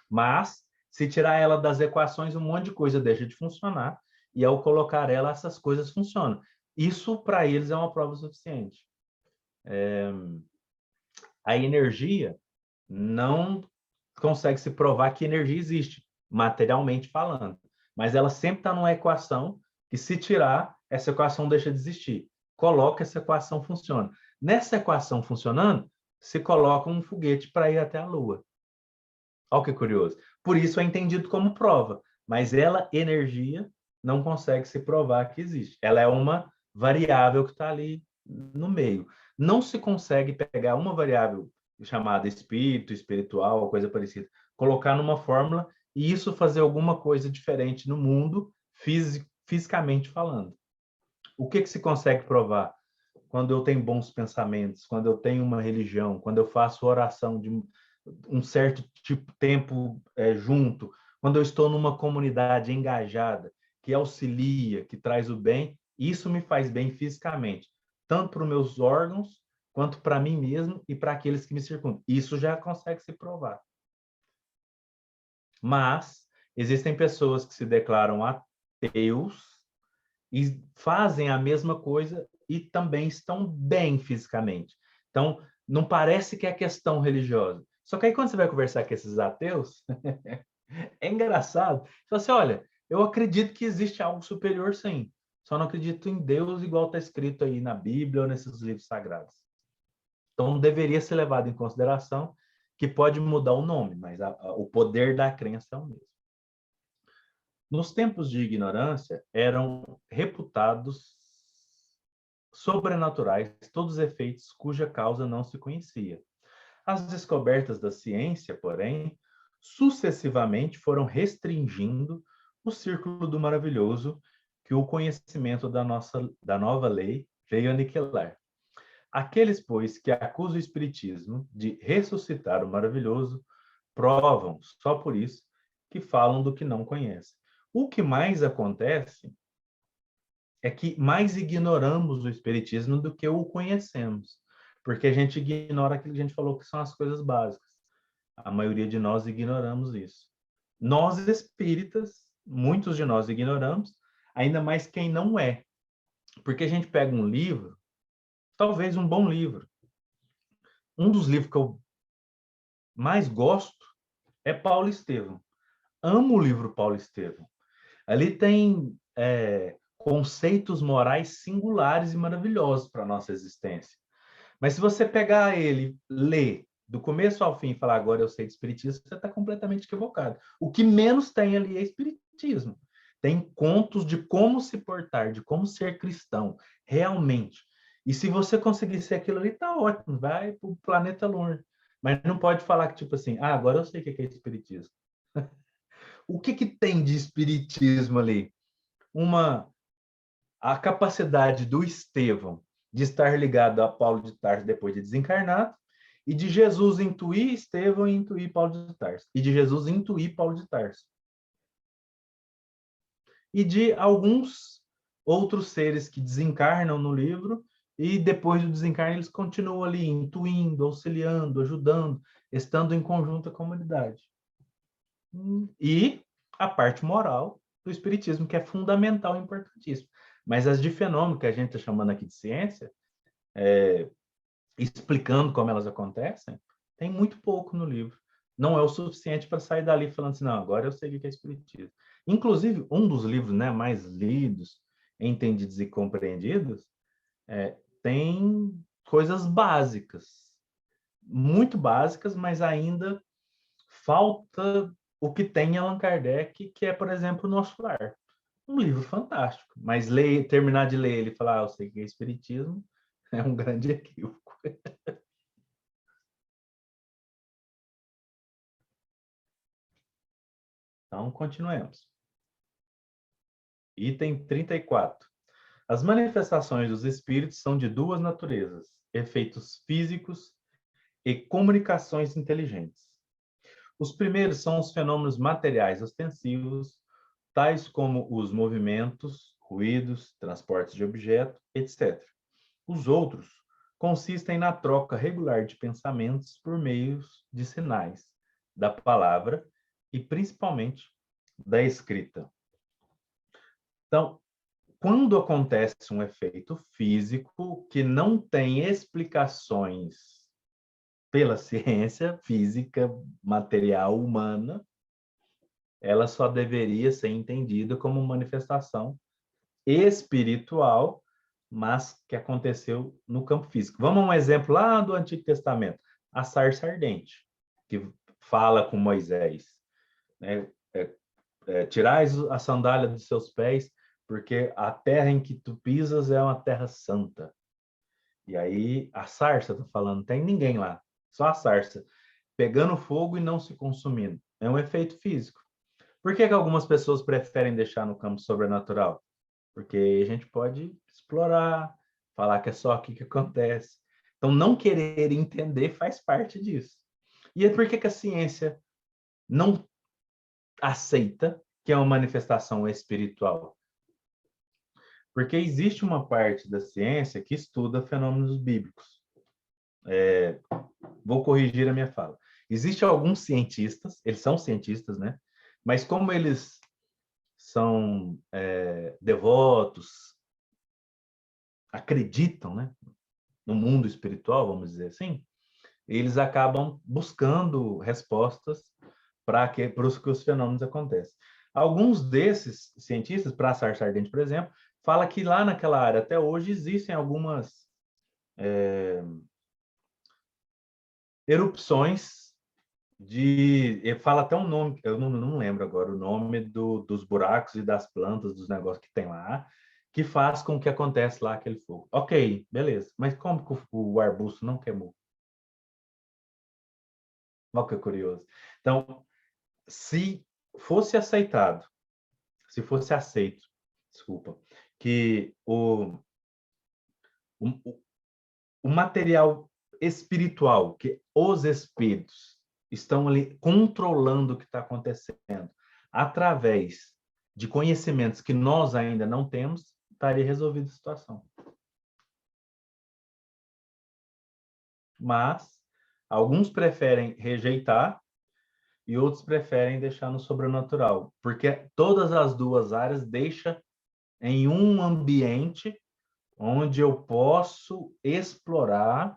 Mas, se tirar ela das equações, um monte de coisa deixa de funcionar, e ao colocar ela, essas coisas funcionam. Isso, para eles, é uma prova suficiente. A energia não consegue se provar que energia existe, materialmente falando. Mas ela sempre está numa equação que, se tirar, essa equação deixa de existir. Coloca, essa equação funciona. Nessa equação funcionando, se coloca um foguete para ir até a Lua. Olha que curioso. Por isso é entendido como prova. Mas ela, energia, não consegue se provar que existe. Ela é uma variável que está ali no meio. Não se consegue pegar uma variável chamada espírito, espiritual, coisa parecida, colocar numa fórmula e isso fazer alguma coisa diferente no mundo, fisicamente falando. O que se consegue provar? Quando eu tenho bons pensamentos, quando eu tenho uma religião, quando eu faço oração de um certo tipo tempo junto, quando eu estou numa comunidade engajada, que auxilia, que traz o bem, isso me faz bem fisicamente, tanto para os meus órgãos, quanto para mim mesmo e para aqueles que me circundam. Isso já consegue se provar. Mas existem pessoas que se declaram ateus e fazem a mesma coisa e também estão bem fisicamente. Então, não parece que é questão religiosa. Só que aí, quando você vai conversar com esses ateus, é engraçado. Você fala assim, olha, eu acredito que existe algo superior, sim. Só não acredito em Deus igual está escrito aí na Bíblia ou nesses livros sagrados. Então, deveria ser levado em consideração que pode mudar o nome, mas o poder da crença é o mesmo. Nos tempos de ignorância, eram reputados sobrenaturais todos os efeitos cuja causa não se conhecia. As descobertas da ciência, porém, sucessivamente foram restringindo o círculo do maravilhoso que o conhecimento da nova lei veio aniquilar. Aqueles, pois, que acusam o Espiritismo de ressuscitar o maravilhoso, provam, só por isso, que falam do que não conhecem. O que mais acontece é que mais ignoramos o espiritismo do que o conhecemos, porque a gente ignora aquilo que a gente falou que são as coisas básicas. A maioria de nós ignoramos isso. Nós espíritas, muitos de nós ignoramos, ainda mais quem não é. Porque a gente pega um livro, talvez um bom livro. Um dos livros que eu mais gosto é Paulo Estevam. Amo o livro Paulo Estevam. Ali tem conceitos morais singulares e maravilhosos para a nossa existência. Mas se você pegar ele, ler do começo ao fim e falar agora eu sei de espiritismo, você está completamente equivocado. O que menos tem ali é espiritismo. Tem contos de como se portar, de como ser cristão, realmente. E se você conseguir ser aquilo ali, tá ótimo, vai para o planeta Lua. Mas não pode falar que, tipo assim, agora eu sei o que é espiritismo. O que tem de espiritismo ali? A capacidade do Estevão de estar ligado a Paulo de Tarso depois de desencarnado, e de Jesus intuir Estevão e intuir Paulo de Tarso, e de Jesus intuir Paulo de Tarso. E de alguns outros seres que desencarnam no livro, e depois do desencarne eles continuam ali intuindo, auxiliando, ajudando, estando em conjunta comunidade. E a parte moral do espiritismo, que é fundamental e importantíssimo. Mas as de fenômeno, que a gente está chamando aqui de ciência, explicando como elas acontecem, tem muito pouco no livro. Não é o suficiente para sair dali falando assim, não, agora eu sei o que é espiritismo. Inclusive, um dos livros, né, mais lidos, entendidos e compreendidos, tem coisas básicas, muito básicas, mas ainda falta o que tem em Allan Kardec, que é, por exemplo, o Nosso Lar. Um livro fantástico, mas terminar de ler ele e falar, eu sei que é espiritismo, é um grande equívoco. Então, continuemos. Item 34. As manifestações dos espíritos são de duas naturezas, efeitos físicos e comunicações inteligentes. Os primeiros são os fenômenos materiais ostensivos, tais como os movimentos, ruídos, transportes de objeto, etc. Os outros consistem na troca regular de pensamentos por meio de sinais, da palavra e principalmente da escrita. Então, quando acontece um efeito físico que não tem explicações pela ciência física, material, humana, ela só deveria ser entendida como manifestação espiritual, mas que aconteceu no campo físico. Vamos a um exemplo lá do Antigo Testamento. A sarça ardente, que fala com Moisés, né? Tirais a sandália dos seus pés, porque a terra em que tu pisas é uma terra santa. E aí a sarça, tá falando, não tem ninguém lá, só a sarça, pegando fogo e não se consumindo. É um efeito físico. Por que algumas pessoas preferem deixar no campo sobrenatural? Porque a gente pode explorar, falar que é só aqui que acontece. Então, não querer entender faz parte disso. E por que a ciência não aceita que é uma manifestação espiritual? Porque existe uma parte da ciência que estuda fenômenos bíblicos. Vou corrigir a minha fala. Existem alguns cientistas, eles são cientistas, né? Mas como eles são devotos, acreditam, né, no mundo espiritual, vamos dizer assim, eles acabam buscando respostas para que os fenômenos acontecem. Alguns desses cientistas, para a sarça ardente, por exemplo, fala que lá naquela área até hoje existem algumas erupções fala até um nome, eu não lembro agora o nome dos buracos e das plantas, dos negócios que tem lá, que faz com que aconteça lá aquele fogo. Ok, beleza. Mas como que o arbusto não queimou? Olha que curioso. Então, se fosse aceito, desculpa, que o material espiritual, que os espíritos estão ali controlando o que está acontecendo através de conhecimentos que nós ainda não temos, estaria resolvida a situação. Mas alguns preferem rejeitar e outros preferem deixar no sobrenatural, porque todas as duas áreas deixam em um ambiente onde eu posso explorar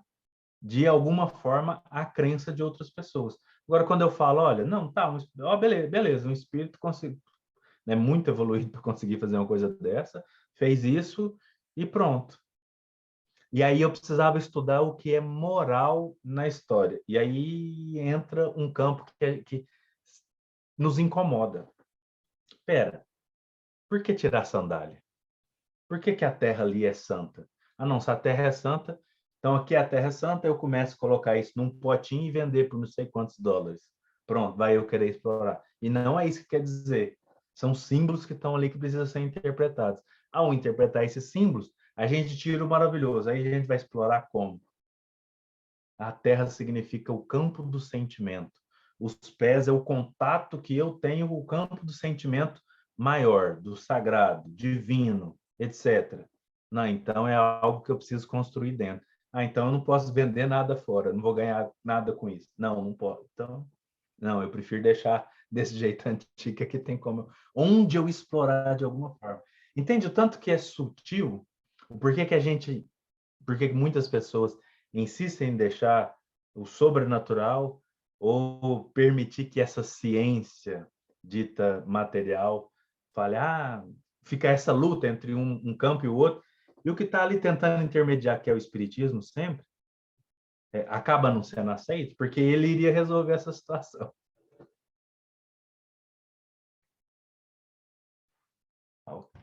de alguma forma a crença de outras pessoas. Agora, quando eu falo, olha, não, tá, beleza, um espírito né, muito evoluído para conseguir fazer uma coisa dessa, fez isso e pronto. E aí eu precisava estudar o que é moral na história. E aí entra um campo que nos incomoda. Espera, por que tirar a sandália? Por que a terra ali é santa? Ah, não, se a terra é santa, então aqui a terra é santa, eu começo a colocar isso num potinho e vender por não sei quantos dólares. Pronto, vai eu querer explorar. E não é isso que quer dizer. São símbolos que estão ali que precisam ser interpretados. Ao interpretar esses símbolos, a gente tira o maravilhoso. Aí a gente vai explorar como? A terra significa o campo do sentimento. Os pés é o contato que eu tenho com o campo do sentimento maior, do sagrado, divino, etc. Não, então é algo que eu preciso construir dentro. Ah, então eu não posso vender nada fora, não vou ganhar nada com isso. Não, não posso. Então, não, eu prefiro deixar desse jeito antigo que tem como onde eu explorar de alguma forma. Entende o tanto que é sutil? Por que muitas pessoas insistem em deixar o sobrenatural ou permitir que essa ciência dita material fale, fica essa luta entre um campo e o outro, e o que está ali tentando intermediar, que é o espiritismo sempre, acaba não sendo aceito, porque ele iria resolver essa situação.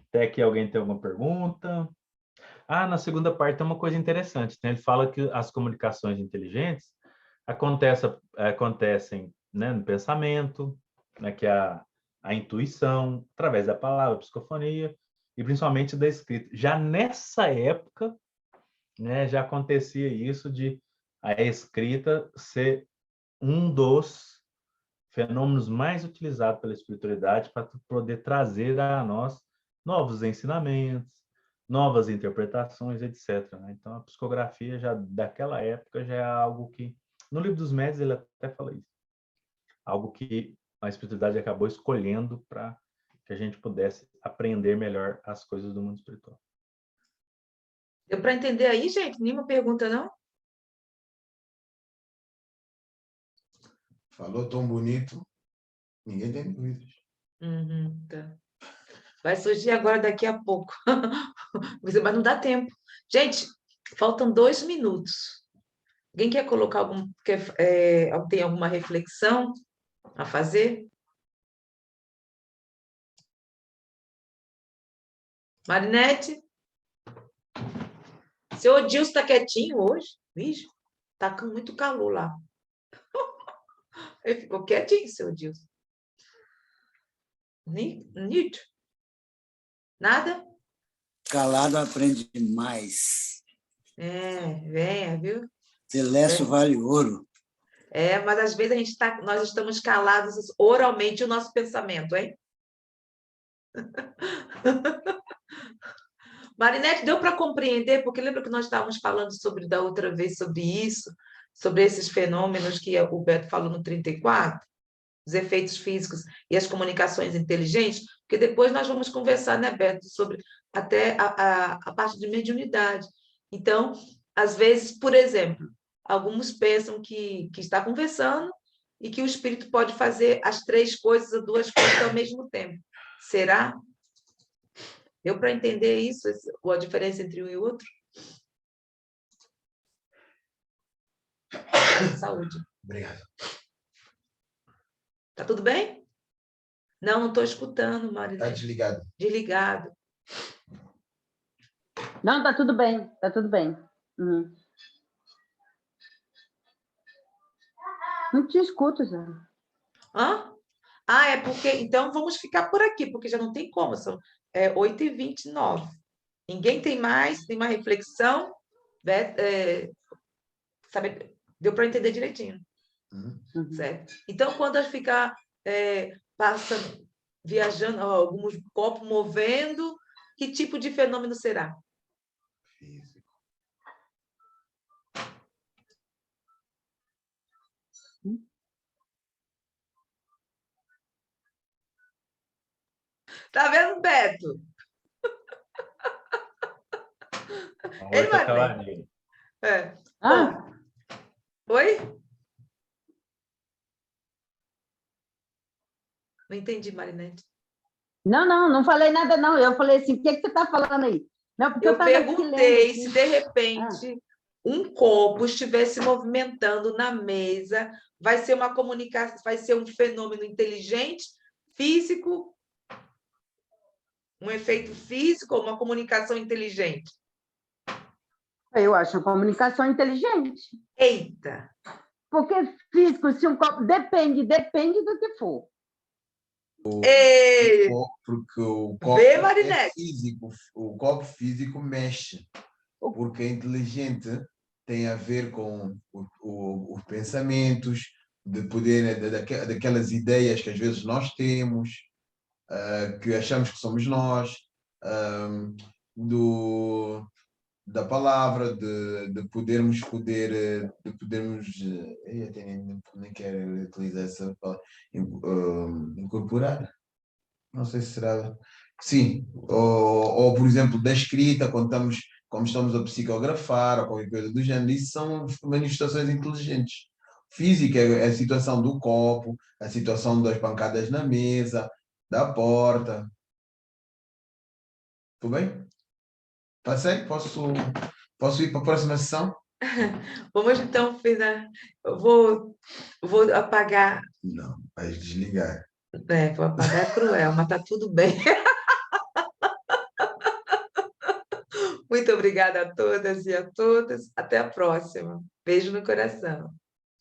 Até que alguém tem alguma pergunta? Na segunda parte tem uma coisa interessante, né? Ele fala que as comunicações inteligentes acontecem, né, no pensamento, né, que é a intuição, através da palavra, psicofonia, e principalmente da escrita. Já nessa época, né, já acontecia isso de a escrita ser um dos fenômenos mais utilizados pela espiritualidade para poder trazer a nós novos ensinamentos, novas interpretações, etc. Né? Então, a psicografia já daquela época já é algo que, no Livro dos Médiuns ele até fala isso, algo que a espiritualidade acabou escolhendo para que a gente pudesse aprender melhor as coisas do mundo espiritual. Deu para entender aí, gente? Nenhuma pergunta, não? Falou tão bonito, ninguém tem dúvidas. Tá. Vai surgir agora daqui a pouco. Mas não dá tempo. Gente, faltam 2 minutos. Alguém quer colocar tem alguma reflexão a fazer? Marinete? Seu Odilson está quietinho hoje? Vixe, está com muito calor lá. Ele ficou quietinho, seu Odilson. Nito? Nada? Calado aprende mais. Venha, viu? Silêncio vale ouro. Mas às vezes nós estamos calados oralmente o nosso pensamento, hein? Marinete, deu para compreender? Porque lembra que nós estávamos falando da outra vez sobre isso, sobre esses fenômenos que o Beto falou no 34, os efeitos físicos e as comunicações inteligentes? Porque depois nós vamos conversar, né, Beto, sobre até a parte de mediunidade. Então, às vezes, por exemplo, alguns pensam que está conversando e que o espírito pode fazer as 3 coisas ou 2 coisas ao mesmo tempo. Será? Deu para entender isso, a diferença entre um e outro? Saúde. Obrigado. Tá tudo bem? Não estou escutando, Marinete. Está desligado. Desligado. Não, tá tudo bem, tá tudo bem. Uhum. Não te escuto, já. Hã? É porque... Então, vamos ficar por aqui, porque já não tem como, são 8h29. Ninguém tem mais reflexão? Sabe? Deu para entender direitinho. Uhum. Certo? Então, quando ficar passando viajando, ó, alguns copos movendo. Que tipo de fenômeno será? Físico. Tá vendo, Beto? A Ei, outra Marinete? caladinha. É. Ah, Bom, oi? Não entendi, Marinete. não falei nada, não. Eu falei assim, o que você está falando aí? Não, porque eu Eu estava aqui lendo. perguntei Aqui. se, de repente, um copo estivesse movimentando na mesa, vai ser uma comunicação, vai ser um fenômeno inteligente, físico, um efeito físico ou uma comunicação inteligente? Eu acho a comunicação inteligente. Eita! Porque físico, se um copo. Depende do que for. Ei, Porque o vê, copo é Marinete? físico, o copo físico mexe, porque é inteligente, tem a ver com os pensamentos, de poder, daquelas ideias que às vezes nós temos, que achamos que somos nós, do, da palavra, de podermos, eu até nem quero utilizar essa palavra, incorporar. Não sei se será. Sim, ou, por exemplo, da escrita, como estamos a psicografar, ou qualquer coisa do género, isso são manifestações inteligentes. Física é a situação do copo, a situação das pancadas na mesa, da porta. Tudo bem? Passei? Posso ir para a próxima sessão? Vamos então, eu vou apagar. Não, vais desligar. Vou apagar, é cruel, mas tá tudo bem. Muito obrigada a todas e a todos. Até a próxima. Beijo no coração.